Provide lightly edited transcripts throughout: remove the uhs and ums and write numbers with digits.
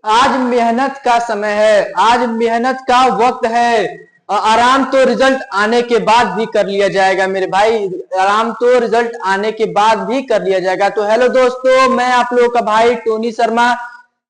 आज मेहनत का समय है, आज मेहनत का वक्त है। आराम तो रिजल्ट आने के बाद भी कर लिया जाएगा मेरे भाई, आराम तो रिजल्ट आने के बाद भी कर लिया जाएगा। तो हेलो दोस्तों, मैं आप लोगों का भाई टोनी शर्मा।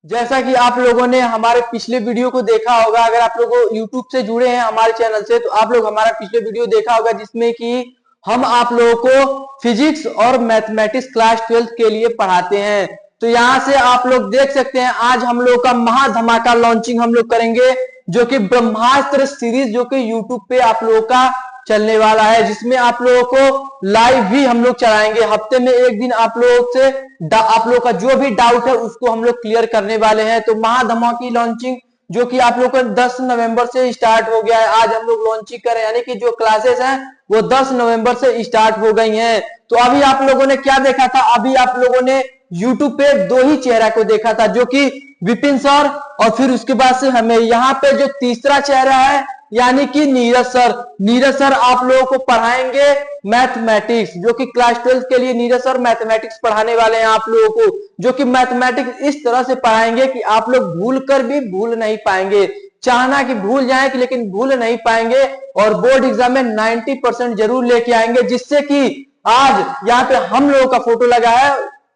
जैसा कि आप लोगों ने हमारे पिछले वीडियो को देखा होगा, अगर आप लोग यूट्यूब से जुड़े हैं हमारे चैनल से, तो आप लोग हमारा पिछले वीडियो देखा होगा जिसमें कि हम आप लोगों को फिजिक्स और मैथमेटिक्स क्लास 12 के लिए पढ़ाते हैं। तो यहाँ से आप लोग देख सकते हैं, आज हम लोग का महा धमाका लॉन्चिंग हम लोग करेंगे, जो कि ब्रह्मास्त्र सीरीज, जो कि यूट्यूब पे आप लोगों का चलने वाला है, जिसमें आप लोगों को लाइव भी हम लोग चलाएंगे। हफ्ते में एक दिन आप लोगों से आप लोगों का जो भी डाउट है उसको हम लोग क्लियर करने वाले हैं। तो महाधमाकी लॉन्चिंग जो कि आप लोग का 10 नवंबर से स्टार्ट हो गया है, आज हम लोग लॉन्चिंग करें, यानी कि जो क्लासेस हैं वो 10 नवंबर से स्टार्ट हो गई हैं। तो अभी आप लोगों ने क्या देखा था, अभी आप लोगों ने यूट्यूब पे दो ही चेहरा को देखा था, जो कि विपिन सर, और फिर उसके बाद से हमें यहाँ पे जो तीसरा चेहरा है यानी कि नीरज सर। नीरज सर आप लोगों को पढ़ाएंगे मैथमेटिक्स, जो कि क्लास 12 के लिए नीरज सर मैथमेटिक्स पढ़ाने वाले हैं आप लोगों को, जो कि मैथमेटिक्स इस तरह से पढ़ाएंगे कि आप लोग भूल कर भी भूल नहीं पाएंगे। चाहना कि भूल जाए कि लेकिन भूल नहीं पाएंगे, और बोर्ड एग्जाम में 90% जरूर लेके आएंगे, जिससे कि आज यहाँ पे हम लोगों का फोटो लगा है,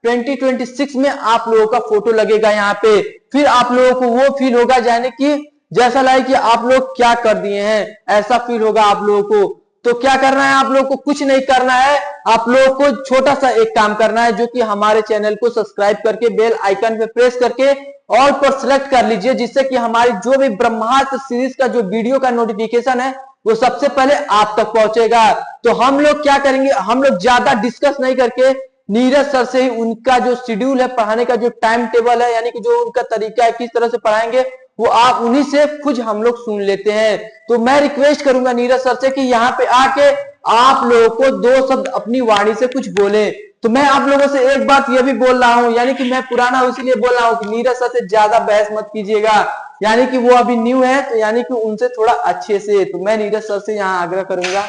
2026 में आप लोगों का फोटो लगेगा यहाँ पे। फिर आप लोगों को वो फील होगा जाने की जैसा लगे कि आप लोग क्या कर दिए हैं, ऐसा फील होगा आप लोगों को। तो क्या करना है, आप लोगों को कुछ नहीं करना है, आप लोगों को छोटा सा एक काम करना है, जो कि हमारे चैनल को सब्सक्राइब करके बेल आइकन पे प्रेस करके ऑल पर सिलेक्ट कर लीजिए, जिससे कि हमारी जो भी ब्रह्मास्त्र सीरीज का जो वीडियो का नोटिफिकेशन है वो सबसे पहले आप तक पहुंचेगा। तो हम लोग क्या करेंगे, हम लोग ज्यादा डिस्कस नहीं करके नीरज सर से ही उनका जो शेड्यूल है, पढ़ाने का जो टाइम टेबल है, यानी कि जो उनका तरीका है किस तरह से पढ़ाएंगे, वो आप उन्हीं से कुछ हम लोग सुन लेते हैं। तो मैं रिक्वेस्ट करूंगा नीरज सर से कि यहाँ पे आके आप लोगों को दो शब्द अपनी वाणी से कुछ बोले। तो मैं आप लोगों से एक बात ये भी बोल रहा हूँ, यानी कि मैं पुराना हूं इसीलिए बोल रहा हूँ कि नीरज सर से ज्यादा बहस मत कीजिएगा, यानी कि वो अभी न्यू है, तो यानी कि उनसे थोड़ा अच्छे से। तो मैं नीरज सर से यहाँ आग्रह करूंगा।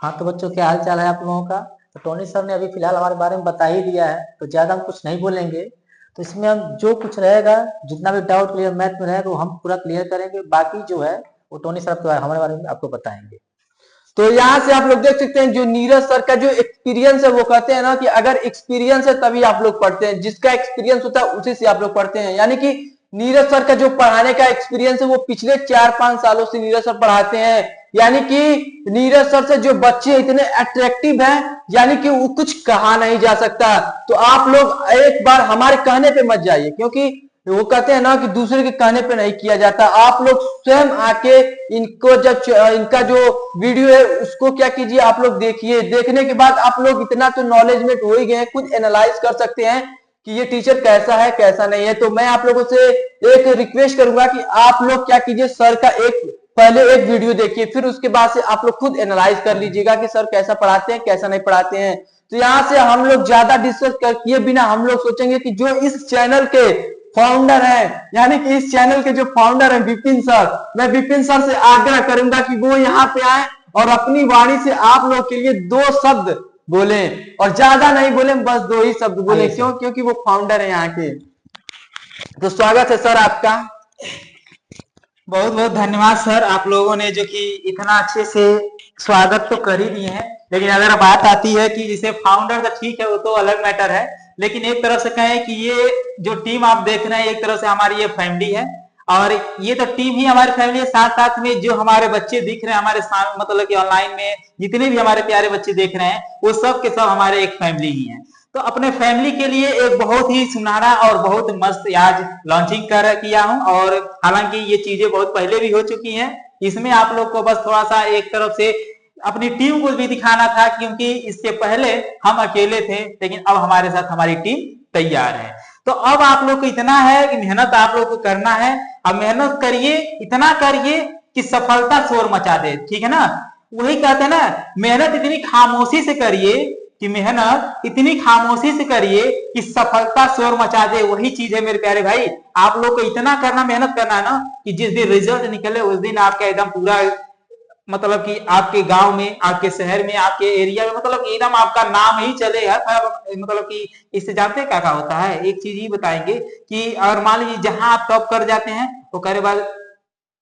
हाँ तो बच्चों, क्या हाल चाल है आप लोगों का। तो टोनी सर ने अभी फिलहाल हमारे बारे में बता ही दिया है, तो ज्यादा हम कुछ नहीं बोलेंगे। तो इसमें हम जो कुछ रहेगा, जितना भी डाउट क्लियर मैथ में रहेगा वो हम पूरा क्लियर करेंगे, बाकी जो है वो टोनी सर हमारे बारे में आपको बताएंगे। तो यहाँ से आप लोग देख सकते हैं जो नीरज सर का जो एक्सपीरियंस है, वो कहते हैं ना कि अगर एक्सपीरियंस है तभी आप लोग पढ़ते हैं, जिसका एक्सपीरियंस होता है उसी से आप लोग पढ़ते हैं। यानी कि नीरज सर का जो पढ़ाने का एक्सपीरियंस है वो पिछले 4-5 सालों से नीरज सर पढ़ाते हैं। यानी कि नीरज सर से जो बच्चे इतने अट्रैक्टिव हैं, यानी कि वो कुछ कहा नहीं जा सकता। तो आप लोग एक बार हमारे कहने पे मत जाइए, क्योंकि वो कहते हैं ना कि दूसरे के कहने पे नहीं किया जाता। आप लोग स्वयं आके इनको जब इनका जो वीडियो है उसको क्या कीजिए, आप लोग देखिए, देखने के बाद आप लोग इतना तो नॉलेजमेंट हो ही गए, खुद एनालाइज कर सकते हैं कि ये टीचर कैसा है कैसा नहीं है। तो मैं आप लोगों से एक रिक्वेस्ट करूंगा कि आप लोग क्या कीजिए, सर का पहले एक वीडियो देखिए, फिर उसके बाद से आप लोग खुद एनालाइज कर लीजिएगा कि सर कैसा पढ़ाते हैं कैसा नहीं पढ़ाते हैं। तो यहाँ से हम लोग ज्यादा डिस्कस किए बिना हम लोग सोचेंगे कि जो इस चैनल के फाउंडर है, यानी कि इस चैनल के जो फाउंडर है विपिन सर, मैं विपिन सर से आग्रह करूंगा कि वो यहाँ पे आए और अपनी वाणी से आप लोग के लिए दो शब्द बोले, और ज्यादा नहीं बोले, बस दो ही शब्द बोले। क्यों? क्योंकि वो फाउंडर है यहाँ के। तो स्वागत है सर आपका। बहुत बहुत धन्यवाद सर, आप लोगों ने जो कि इतना अच्छे से स्वागत तो कर ही दिए हैं। लेकिन अगर बात आती है कि जैसे फाउंडर तो ठीक है, वो तो अलग मैटर है, लेकिन एक तरह से कहें कि ये जो टीम आप देख रहे हैं एक तरह से हमारी ये फैमिली है, और ये तो टीम ही हमारी फैमिली है। साथ साथ में जो हमारे बच्चे दिख रहे हैं हमारे सामने, मतलब कि ऑनलाइन में जितने भी हमारे प्यारे बच्चे देख रहे हैं, वो सब के सब हमारे एक फैमिली ही है। तो अपने फैमिली के लिए एक बहुत ही सुनहरा और बहुत मस्त आज लॉन्चिंग किया हूं, और हालांकि ये चीजें बहुत पहले भी हो चुकी हैं। इसमें आप लोग को बस थोड़ा सा एक तरफ से अपनी टीम को भी दिखाना था, क्योंकि इससे पहले हम अकेले थे, लेकिन अब हमारे साथ हमारी टीम तैयार है। तो अब आप लोग को इतना है कि मेहनत आप लोग को करना है। अब मेहनत करिए, इतना करिए कि सफलता शोर मचा दे, ठीक है ना। वही कहते हैं ना, मेहनत इतनी खामोशी से करिए कि मेहनत इतनी खामोशी से करिए कि सफलता शोर मचा दे। वही चीज है मेरे प्यारे भाई, आप लोग को इतना करना, मेहनत करना है ना कि जिस दिन रिजल्ट निकले उस दिन आपका एकदम पूरा मतलब कि आपके गांव में, आपके शहर में, आपके एरिया में मतलब एकदम आपका नाम ही चलेगा। मतलब कि इससे जानते हैं क्या क्या होता है, एक चीज ही बताएंगे कि अगर मान लीजिए जहां आप टॉप कर जाते हैं वो करे बाद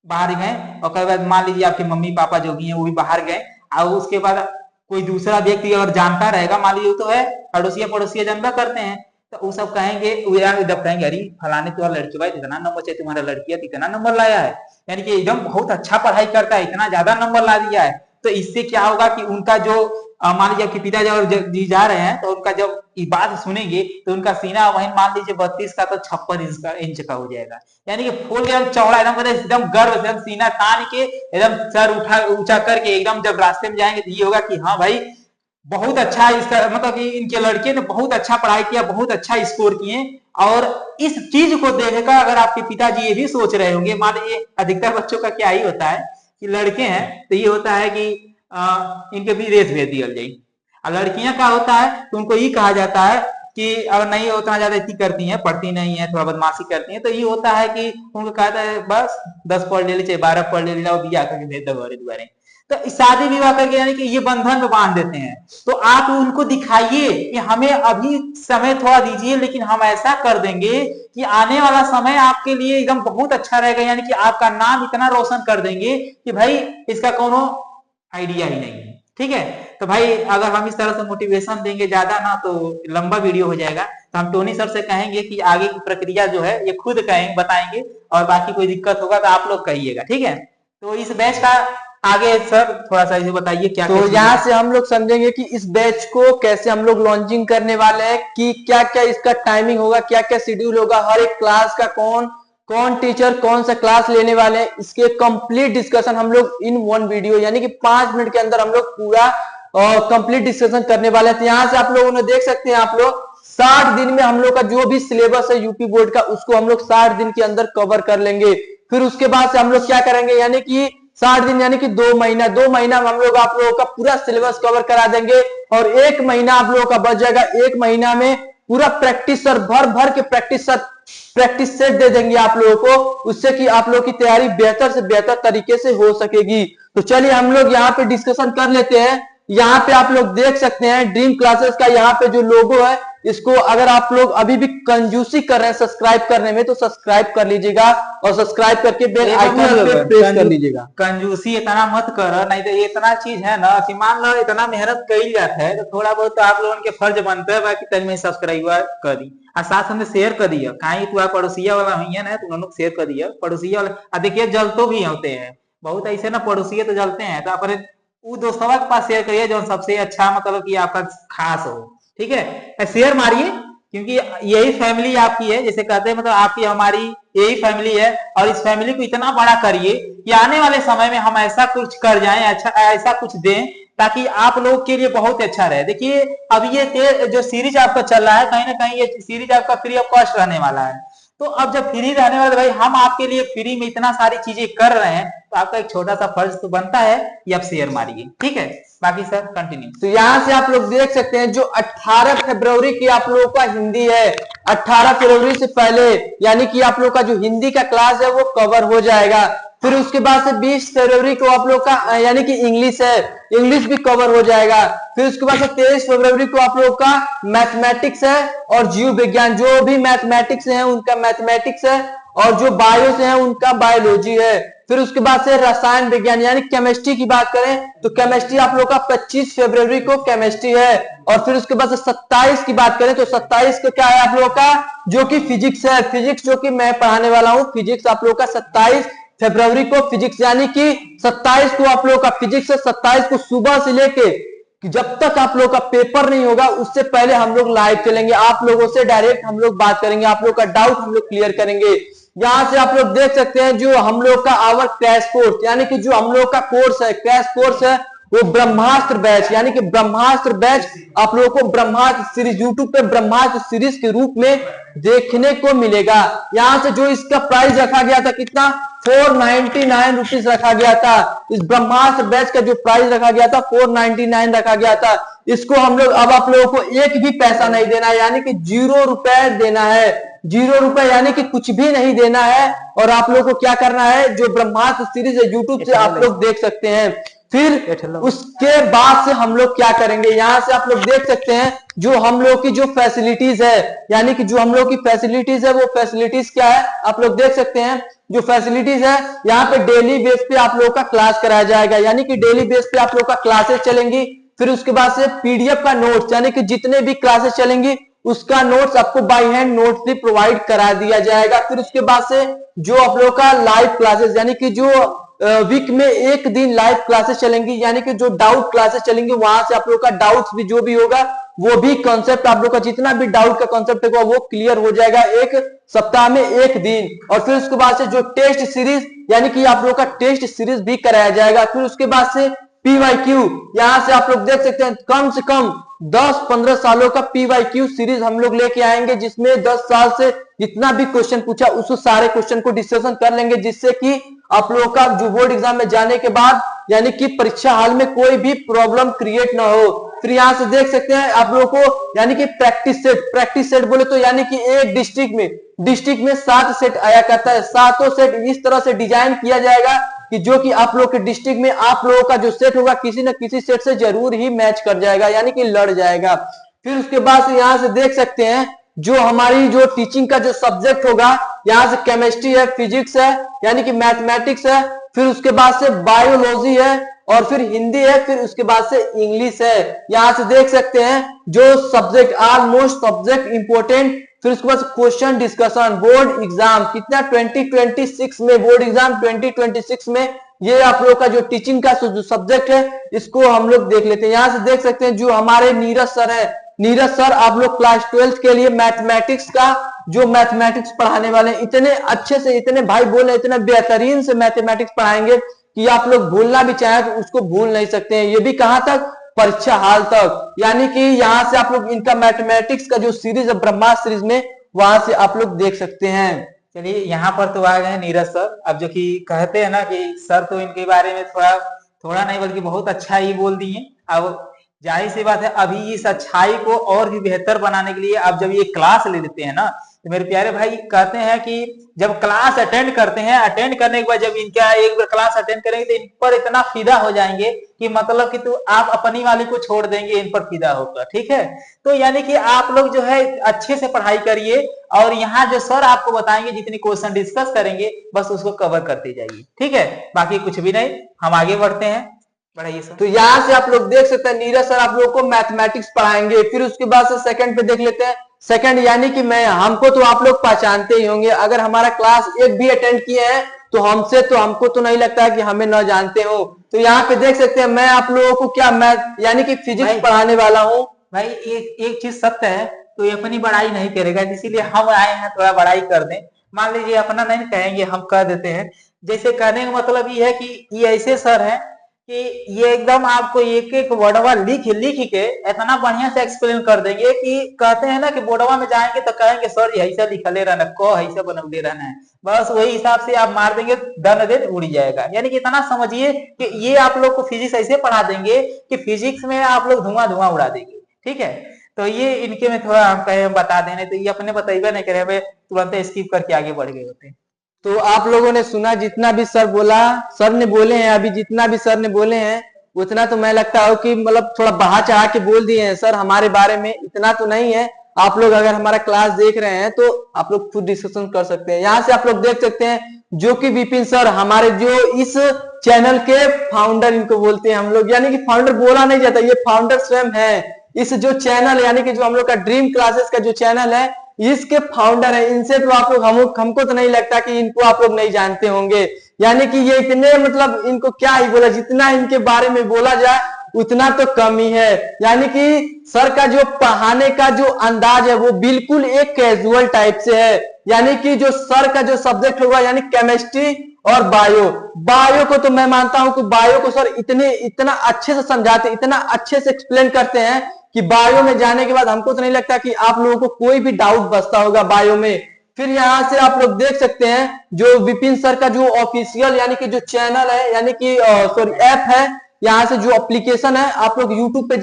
बाहर गए, और कई बार मान लीजिए आपके मम्मी पापा जो भी हैं वो भी बाहर गए, और उसके बाद कोई दूसरा व्यक्ति अगर जानता रहेगा, मान लीजिए तो है अड़ोसिया पड़ोसिया जानता करते हैं, तो वो सब कहेंगे, वो यार एकदम कहेंगे अरे फलाने तुम्हारा लड़की भाई इतना नंबर चाहिए, तुम्हारा लड़किया इतना नंबर लाया है, यानी कि एकदम बहुत अच्छा पढ़ाई करता है, इतना ज्यादा नंबर ला दिया है। तो इससे क्या होगा कि उनका जो मान लीजिए आपके पिताजी और जी जा रहे हैं, तो उनका जब ये बात सुनेंगे तो उनका सीना वही मान लीजिए 32 का तो 56 इंच का हो जाएगा, यानी कि फुल एकदम चौड़ा, एकदम गर्व से एकदम सीना तान के एकदम सर उठा ऊंचा करके एकदम जब रास्ते में जाएंगे तो ये होगा कि हाँ भाई बहुत अच्छा इसका मतलब कि इनके लड़के ने बहुत अच्छा पढ़ाई किया, बहुत अच्छा स्कोर किए। और इस चीज को देखकर अगर आपके पिताजी ये भी सोच रहे होंगे, मान लीजिए अधिकतर बच्चों का क्या ही होता है कि लड़के हैं तो ये होता है कि इनके भी रेस भेज दिया जाए, और लड़कियां क्या होता है तो उनको ये कहा जाता है कि अगर नहीं उतना ज्यादा इतनी करती हैं, पढ़ती नहीं है, थोड़ा बदमाशी करती हैं, तो ये होता है कि उनको कहता है बस 10 पढ़ ले, चाहे 12 पढ़ ले, बिया करके भेज दो दोबारे। तो शादी विवाह करके यानी कि ये बंधन में बांध देते हैं। तो आप उनको दिखाइए कि हमें अभी समय थोड़ा दीजिए, लेकिन हम ऐसा कर देंगे कि आने वाला समय आपके लिए एकदम बहुत अच्छा रहेगा, यानी कि आपका नाम इतना रोशन कर देंगे कि भाई इसका कोनो आइडिया ही नहीं है। ठीक है, तो भाई अगर हम इस तरह से मोटिवेशन देंगे ज्यादा ना तो लंबा वीडियो हो जाएगा, तो हम टोनी सर से कहेंगे कि आगे की प्रक्रिया जो है ये खुद कहेंगे, बताएंगे, और बाकी कोई दिक्कत होगा तो आप लोग कहिएगा। ठीक है, तो इस बैच का आगे सर थोड़ा सा इसे बताइए क्या। तो यहाँ से हम लोग समझेंगे कि इस बैच को कैसे हम लोग लॉन्चिंग करने वाले हैं, कि क्या क्या इसका टाइमिंग होगा, क्या क्या शेड्यूल होगा, हर एक क्लास का कौन कौन टीचर कौन सा क्लास लेने वाले हैं, इसके कंप्लीट डिस्कशन हम लोग इन वन वीडियो यानी कि 5 मिनट के अंदर हम लोग पूरा कंप्लीट डिस्कशन करने वाले हैं। तो यहाँ से आप लोगों ने देख सकते हैं, आप लोग 60 दिन में हम लोग का जो भी सिलेबस है यूपी बोर्ड का उसको हम लोग 60 दिन के अंदर कवर कर लेंगे। फिर उसके बाद से हम लोग क्या करेंगे, यानी कि 60 दिन यानी कि 2 महीना में हम लोग आप लोगों का पूरा सिलेबस कवर करा देंगे, और 1 महीना आप लोगों का बच जाएगा। 1 महीना में पूरा प्रैक्टिस सर भर भर के प्रैक्टिस सेट दे देंगे आप लोगों को, उससे कि आप लोगों की तैयारी बेहतर से बेहतर तरीके से हो सकेगी। तो चलिए हम लोग यहाँ पे डिस्कशन कर लेते हैं। यहाँ पे आप लोग देख सकते हैं ड्रीम क्लासेस का यहाँ पे जो लोगो है, इसको अगर आप लोग अभी भी कंजूसी कर रहे हैं सब्सक्राइब करने में तो सब्सक्राइब कर लीजिएगा, और सब्सक्राइब करके बेल आइकन पे प्रेस कर लीजिएगा। कंजूसी इतना मत करो, नहीं तो इतना चीज है ना कि मान लो इतना मेहनत करी जाता है तो थोड़ा बहुत तो आप लोगों के फर्ज बनता है बाकी तन में सब्सक्राइब कर दी, और साथ में शेयर कर दिया, कहीं तू पड़ोसिया वाला हुई है ना, तुम लोग शेयर कर दिया पड़ोसिया वाला। देखिए जलतो भी होते हैं बहुत ऐसे ना, पड़ोसिया तो जलते हैं, तो अपने वो दोस्तों के पास शेयर करिए जो सबसे अच्छा मतलब कि आपका खास हो। ठीक है, शेयर मारिए, क्योंकि यही फैमिली आपकी है, जैसे कहते हैं मतलब आपकी हमारी यही फैमिली है, और इस फैमिली को इतना बड़ा करिए कि आने वाले समय में हम ऐसा कुछ कर जाएं, अच्छा ऐसा कुछ दें ताकि आप लोग के लिए बहुत अच्छा रहे। देखिए अब ये जो सीरीज आपका चल रहा है, कहीं ना कहीं ये सीरीज आपका फ्री ऑफ कॉस्ट रहने वाला है। तो अब जब फ्री रहने वाले भाई हम आपके लिए फ्री में इतना सारी चीजें कर रहे हैं, तो आपका एक छोटा सा फर्ज तो बनता है कि आप शेयर मारिए। ठीक है, बाकी सर कंटिन्यू। तो यहाँ से आप लोग देख सकते हैं जो 18 फरवरी की आप लोगों का हिंदी है, 18 फरवरी से पहले यानी कि आप लोग का जो हिंदी का क्लास है वो कवर हो जाएगा। फिर उसके बाद से 20 फरवरी को आप लोग का यानी कि इंग्लिश है, इंग्लिश भी कवर हो जाएगा। फिर उसके बाद से 23 फरवरी को आप लोग का मैथमेटिक्स है और जीव विज्ञान, जो भी मैथमेटिक्स है उनका मैथमेटिक्स है, और जो बायो से है उनका बायोलॉजी है। फिर उसके बाद से रसायन विज्ञान यानी केमिस्ट्री की बात करें तो केमिस्ट्री आप लोग का 25 फरवरी को केमिस्ट्री है। और फिर उसके बाद से 27 की बात करें तो 27 को क्या है आप लोग का, जो कि फिजिक्स है, फिजिक्स जो कि मैं पढ़ाने वाला हूं, फिजिक्स आप लोग का 27 फरवरी को फिजिक्स, यानी कि 27 को आप लोग का फिजिक्स है। 27 को सुबह से लेके जब तक आप लोग का पेपर नहीं होगा उससे पहले हम लोग लाइव चलेंगे, आप लोगों से डायरेक्ट हम लोग बात करेंगे, आप लोग का डाउट हम लोग क्लियर करेंगे। यहां से आप लोग देख सकते हैं जो हम लोग का आवर क्रैश कोर्स यानी कि जो हम लोग का कोर्स है, क्रैश कोर्स है, वो ब्रह्मास्त्र बैच यानी कि ब्रह्मास्त्र बैच आप लोगों को ब्रह्मास्त्र सीरीज यूट्यूब पे ब्रह्मास्त्र सीरीज के रूप में देखने को मिलेगा। यहां से जो इसका प्राइस रखा गया था कितना, 499 रुपीज रखा गया था। इस ब्रह्मास्त्र बैच का जो प्राइस रखा गया था 499 रखा गया था। इसको हम लोग अब आप लोगों को एक भी पैसा नहीं देना है, यानी कि 0 रुपए देना है, 0 रुपए यानी कि कुछ भी नहीं देना है। और आप लोगों को क्या करना है, जो ब्रह्मास्त्र सीरीज है यूट्यूब से आप लोग देख सकते हैं। फिर उसके बाद से हम लोग क्या करेंगे, यहाँ से आप लोग देख सकते हैं जो हम लोग की जो फैसिलिटीज है, यानी कि जो हम लोग की फैसिलिटीज है वो फैसिलिटीज क्या है आप लोग देख सकते हैं। जो फैसिलिटीज है यहाँ पे डेली बेस पे आप लोग का क्लास कराया जाएगा, यानी कि डेली बेस पे आप लोग का क्लासेस चलेंगी। फिर उसके बाद से पीडीएफ का नोट्स, यानी कि जितने भी क्लासेस चलेंगी उसका नोट्स आपको बाय हैंड नोट्स भी प्रोवाइड करा दिया जाएगा। फिर उसके बाद से जो आप लोग का लाइव क्लासेस, यानी कि जो वीक में एक दिन लाइव क्लासेस चलेंगी, यानी कि जो डाउट क्लासेस चलेंगी वहां से आप लोग का डाउट्स भी जो भी होगा वो भी कॉन्सेप्ट आप लोग का जितना भी डाउट का कॉन्सेप्ट होगा वो क्लियर हो जाएगा एक सप्ताह में एक दिन। और फिर उसके बाद से जो टेस्ट सीरीज, यानी कि आप लोग का टेस्ट सीरीज भी कराया जाएगा। फिर उसके बाद से पीवाईक्यू, यहां से आप लोग देख सकते हैं कम से कम 10-15 सालों का पीवाईक्यू सीरीज हम लोग लेके आएंगे, जिसमें 10 साल से जितना भी क्वेश्चन पूछा उस सारे क्वेश्चन को डिस्कशन कर लेंगे, जिससे कि आप लोगों का जो बोर्ड एग्जाम में जाने के बाद यानी कि परीक्षा हाल में कोई भी प्रॉब्लम क्रिएट ना हो। फिर यहां से देख सकते हैं आप लोगों को यानी कि प्रैक्टिस सेट बोले तो यानी कि एक डिस्ट्रिक्ट में 7 सेट आया करता है। 7 सेट इस तरह से डिजाइन किया जाएगा कि जो कि आप लोग के डिस्ट्रिक्ट में आप लोगों का जो सेट होगा किसी न किसी सेट से जरूर ही मैच कर जाएगा, यानी कि लड़ जाएगा। फिर उसके बाद से यहां से देख सकते हैं जो हमारी जो टीचिंग का जो सब्जेक्ट होगा, यहां से केमिस्ट्री है, फिजिक्स है, यानी कि मैथमेटिक्स है, फिर उसके बाद से बायोलॉजी है और फिर हिंदी है, फिर उसके बाद से इंग्लिश है। यहां से देख सकते हैं जो सब्जेक्ट ऑलमोस्ट सब्जेक्ट इंपोर्टेंट। फिर उसके बाद क्वेश्चन डिस्कशन, बोर्ड एग्जाम कितना 2026 में, बोर्ड एग्जाम 2026 में ये आप लोग का जो टीचिंग का जो सब्जेक्ट है इसको हम लोग देख लेते हैं। यहां से देख सकते हैं जो हमारे नीरज सर है, नीरज सर आप लोग क्लास 12 के लिए मैथमेटिक्स का जो मैथमेटिक्स पढ़ाने वाले हैं, इतने अच्छे से, इतने भाई बोले इतने बेहतरीन से मैथमेटिक्स पढ़ाएंगे कि आप लोग भूलना भी चाहें तो उसको भूल नहीं सकते हैं। ये भी कहां तक, परीक्षा हाल तक। यानी कि यहां से आप लोग इनका मैथमेटिक्स का जो सीरीज है ब्रह्मास्त्र सीरीज में, वहां से आप लोग देख सकते हैं। चलिए यहाँ पर तो आ गए नीरज सर। अब जो कि कहते हैं ना कि सर तो इनके बारे में थोड़ा नहीं बल्कि बहुत अच्छा ही बोल दिए। अब जाहिर सी बात है अभी इस अच्छाई को और भी बेहतर बनाने के लिए अब जब ये क्लास ले लेते हैं ना, तो मेरे प्यारे भाई कहते हैं कि जब क्लास अटेंड करते हैं, अटेंड करने के बाद जब इनका एक बार क्लास अटेंड करेंगे तो इन पर इतना फिदा हो जाएंगे कि मतलब कि तो आप अपनी वाली को छोड़ देंगे इन पर फिदा होकर। ठीक है, तो यानी कि आप लोग जो है अच्छे से पढ़ाई करिए और यहाँ जो सर आपको बताएंगे जितने क्वेश्चन डिस्कस करेंगे बस उसको कवर करते जाइए। ठीक है, बाकी कुछ भी नहीं, हम आगे बढ़ते हैं। बढ़ाइए सर। तो यहाँ से आप लोग देख सकते हैं नीरज सर आप लोग को मैथमेटिक्स पढ़ाएंगे। फिर उसके बाद से सेकंड पे देख लेते हैं। सेकंड यानी कि मैं, हमको तो आप लोग पहचानते ही होंगे, अगर हमारा क्लास एक भी अटेंड किए हैं तो हमको तो नहीं लगता है कि हमें न जानते हो। तो यहाँ पे देख सकते हैं मैं आप लोगों को क्या मैथ यानी कि फिजिक्स पढ़ाने वाला हूँ। भाई एक चीज सत्य है, तो ये अपनी बड़ाई नहीं करेगा, इसीलिए हम आए हैं थोड़ा बड़ाई कर दें। मान लीजिए अपना नहीं कहेंगे, हम कह देते हैं। जैसे कहने का मतलब ये है कि ये ऐसे सर हैं कि ये एकदम आपको एक एक वर्डवा लिख के इतना बढ़िया से एक्सप्लेन कर देंगे कि कहते हैं ना कि बोर्डवा में जाएंगे तो कहेंगे सर ये ऐसा लिखले रहना, को ऐसा बनवले रहना है, बस वही हिसाब से आप मार देंगे, दन दिन उड़ जाएगा। यानी कि इतना समझिए कि ये आप लोग को फिजिक्स ऐसे पढ़ा देंगे कि फिजिक्स में आप लोग धुआं उड़ा देंगे। ठीक है, तो ये इनके में थोड़ा हम कहे बता देने, तो ये अपने बताइएगा नहीं करे, हमें तुरंत स्किप करके आगे बढ़ गए होते। तो आप लोगों ने सुना जितना भी सर बोला, सर ने बोले हैं, अभी जितना भी सर ने बोले हैं उतना तो मैं लगता है कि मतलब थोड़ा बढ़ा चढ़ा के बोल दिए हैं सर हमारे बारे में, इतना तो नहीं है। आप लोग अगर हमारा क्लास देख रहे हैं तो आप लोग खुद डिस्कशन कर सकते हैं। यहाँ से आप लोग देख सकते हैं जो कि विपिन सर हमारे जो इस चैनल के फाउंडर इनको बोलते हैं हम लोग, यानी कि फाउंडर बोला नहीं जाता, ये फाउंडर स्वयं है। इस जो चैनल यानी कि जो हम लोग का ड्रीम क्लासेस का जो चैनल है इसके फाउंडर है। इनसे तो आप लोग हमको तो नहीं लगता कि इनको आप लोग नहीं जानते होंगे। यानी कि ये इतने मतलब इनको क्या ही बोला, जितना इनके बारे में बोला जाए उतना तो कम ही है। यानी कि सर का जो पढ़ाने का जो अंदाज है वो बिल्कुल एक कैजुअल टाइप से है। यानी कि जो सर का जो सब्जेक्ट होगा यानी केमिस्ट्री और बायो को तो मैं मानता हूं कि बायो को सर इतना अच्छे से समझाते, इतना अच्छे से एक्सप्लेन करते हैं कि बायो में जाने के बाद हमको तो नहीं लगता कि आप लोगों को कोई भी डाउट बचता होगा बायो में। फिर यहाँ से आप लोग देख सकते हैं जो विपिन सर का जो ऑफिशियल यानी कि जो चैनल है यानी कि ऐप है, यहाँ से जो एप्लीकेशन है आप लोग यूट्यूब पे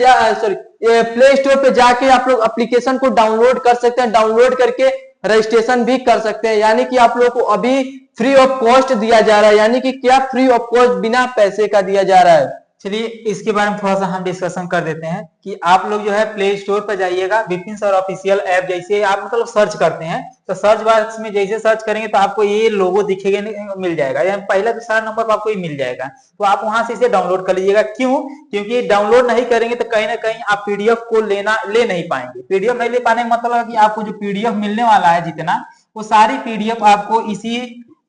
प्ले स्टोर पे जाके आप लोग एप्लीकेशन को डाउनलोड कर सकते हैं। डाउनलोड करके रजिस्ट्रेशन भी कर सकते हैं। यानी कि आप लोग को अभी फ्री ऑफ कॉस्ट दिया जा रहा है। यानी कि क्या फ्री ऑफ कॉस्ट, बिना पैसे का दिया जा रहा है। चलिए इसके बारे में थोड़ा सा हम डिस्कशन कर देते हैं कि आप लोग जो है प्ले स्टोर पर जाइएगा, विपिन सर ऑफिशियल ऐप जैसे आप मतलब सर्च करते हैं तो सर्च बॉक्स में जैसे सर्च करेंगे तो आपको ये लोगो दिखेगा, मिल जाएगा, या पहला दूसरा नंबर पर आपको ये मिल जाएगा। तो आप वहां से इसे डाउनलोड कर लीजिएगा। क्यों? क्योंकि डाउनलोड नहीं करेंगे तो कहीं ना कहीं आप पीडीएफ को ले नहीं पाएंगे। पीडीएफ नहीं ले पाने का मतलब है कि आपको जो पीडीएफ मिलने वाला है जितना, वो सारी पीडीएफ आपको इसी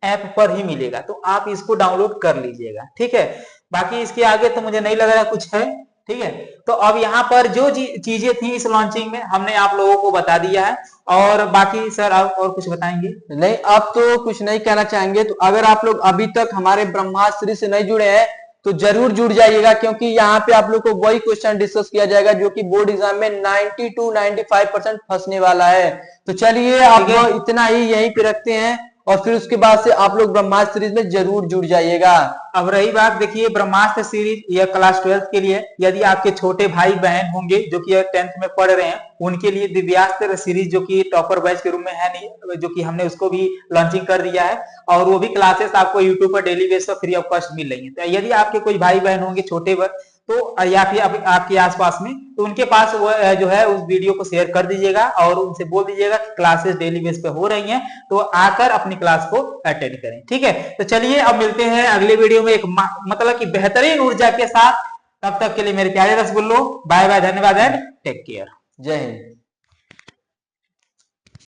ऐप पर ही मिलेगा। तो आप इसको डाउनलोड कर लीजिएगा, ठीक है। बाकी इसके आगे तो मुझे नहीं लग रहा कुछ है, ठीक है। तो अब यहाँ पर जो चीजें थी इस लॉन्चिंग में हमने आप लोगों को बता दिया है, और बाकी सर आप और कुछ बताएंगे? नहीं, अब तो कुछ नहीं कहना चाहेंगे। तो अगर आप लोग अभी तक हमारे ब्रह्मास्त्र से नहीं जुड़े हैं तो जरूर जुड़ जाइएगा, क्योंकि यहाँ पे आप लोग को वही क्वेश्चन डिस्कस किया जाएगा जो कि बोर्ड एग्जाम में 90 to 95% फंसने वाला है। तो चलिए अब इतना ही यहीं पे रखते हैं, और फिर उसके बाद से आप लोग ब्रह्मास्त्र सीरीज में जरूर जुड़ जाइएगा। अब रही बात, देखिए ब्रह्मास्त्र सीरीज यह क्लास 12 के लिए, यदि आपके छोटे भाई बहन होंगे जो कि 10th में पढ़ रहे हैं उनके लिए दिव्यास्त्र सीरीज जो कि टॉपर बैच के रूप में है नहीं, जो कि हमने उसको भी लॉन्चिंग कर दिया है, और वो भी क्लासेस आपको यूट्यूब पर डेली बेस पर फ्री ऑफ कॉस्ट मिल रही है। तो यदि आपके कोई भाई बहन होंगे छोटे तो या फिर आपके आसपास में, तो उनके पास वो जो है उस वीडियो को शेयर कर दीजिएगा और उनसे बोल दीजिएगा कि क्लासेस डेली बेस पे हो रही हैं, तो आकर अपनी क्लास को अटेंड करें, ठीक है। तो चलिए अब मिलते हैं अगले वीडियो में एक मतलब कि बेहतरीन ऊर्जा के साथ। तब तक के लिए मेरे प्यारे रसगुल्लो, बाय बाय, धन्यवाद एंड टेक केयर। जय हिंद।